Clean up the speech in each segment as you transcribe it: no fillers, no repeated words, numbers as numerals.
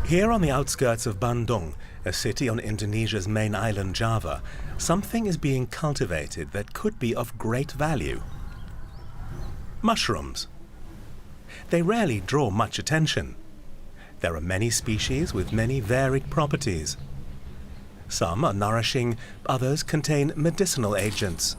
Here on the outskirts of Bandung, a city on Indonesia's main island Java, something is being cultivated that could be of great value. Mushrooms. They rarely draw much attention. There are many species with many varied properties. Some are nourishing, others contain medicinal agents.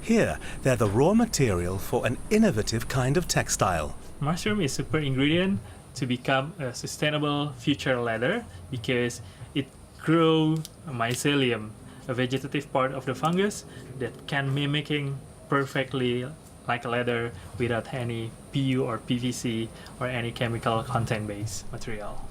Here, they're the raw material for an innovative kind of textile. Mushroom is super ingredient to become a sustainable future leather because it grows mycelium, a vegetative part of the fungus that can mimicking perfectly like a leather without any PU or PVC or any chemical content-based material.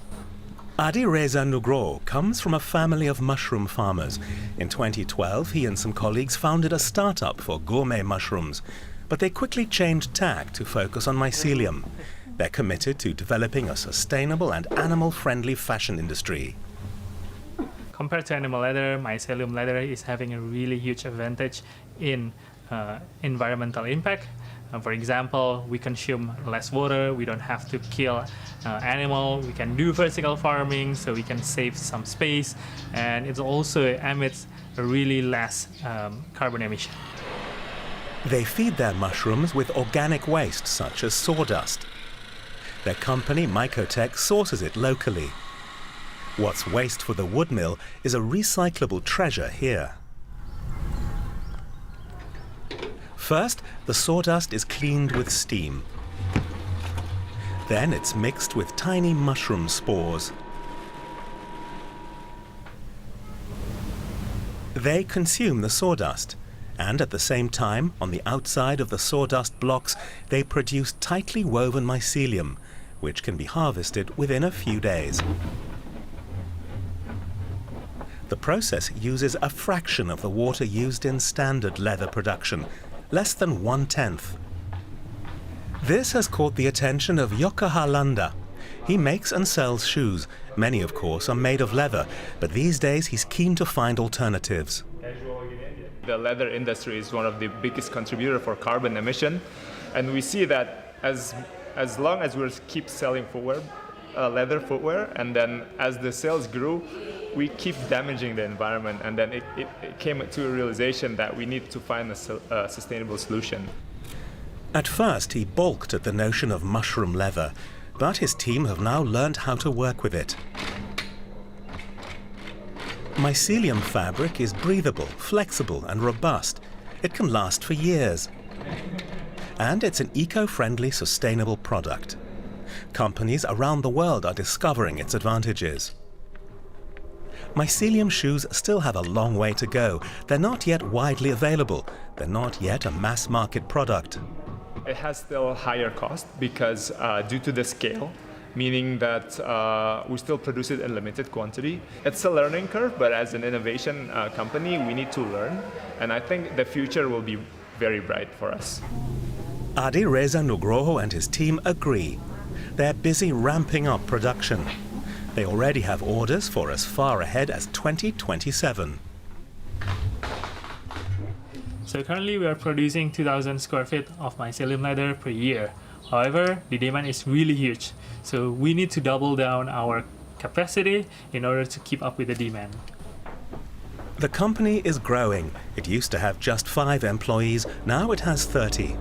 Adi Reza Nugroho comes from a family of mushroom farmers. In 2012, he and some colleagues founded a startup for gourmet mushrooms, but they quickly changed tack to focus on mycelium. They're committed to developing a sustainable and animal-friendly fashion industry. Compared to animal leather, mycelium leather is having a really huge advantage in environmental impact. For example, we consume less water, we don't have to kill animal, we can do vertical farming, so we can save some space, and it also emits a really less carbon emission. They feed their mushrooms with organic waste such as sawdust. Their company, Mycotech, sources it locally. What's waste for the wood mill is a recyclable treasure here. First, the sawdust is cleaned with steam. Then it's mixed with tiny mushroom spores. They consume the sawdust, and at the same time, on the outside of the sawdust blocks, they produce tightly woven mycelium, which can be harvested within a few days. The process uses a fraction of the water used in standard leather production, less than 1/10. This has caught the attention of Joko Harlanda. He makes and sells shoes. Many, of course, are made of leather, but these days he's keen to find alternatives. The leather industry is one of the biggest contributors for carbon emission, and we see that as long as we keep selling footwear, leather footwear, and then as the sales grew, we keep damaging the environment, and then it came to a realization that we need to find a sustainable solution. At first, he balked at the notion of mushroom leather, but his team have now learned how to work with it. Mycelium fabric is breathable, flexible, and robust. It can last for years. And it's an eco-friendly, sustainable product. Companies around the world are discovering its advantages. Mycelium shoes still have a long way to go. They're not yet widely available. They're not yet a mass-market product. It has still higher cost because due to the scale, meaning that we still produce it in limited quantity. It's a learning curve, but as an innovation company, we need to learn. And I think the future will be very bright for us. Adi Reza Nugroho and his team agree. They're busy ramping up production. They already have orders for as far ahead as 2027. So currently we are producing 2,000 square feet of mycelium leather per year. However, the demand is really huge, so we need to double down our capacity in order to keep up with the demand. The company is growing. It used to have just 5 employees, now it has 30.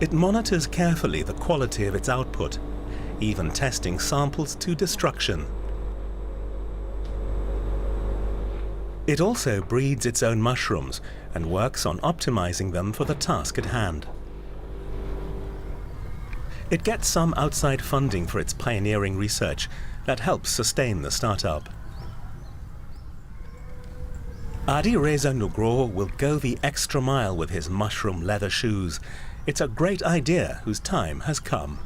It monitors carefully the quality of its output, even testing samples to destruction. It also breeds its own mushrooms and works on optimizing them for the task at hand. It gets some outside funding for its pioneering research that helps sustain the startup. Adi Reza Nugroho will go the extra mile with his mushroom leather shoes. It's a great idea whose time has come.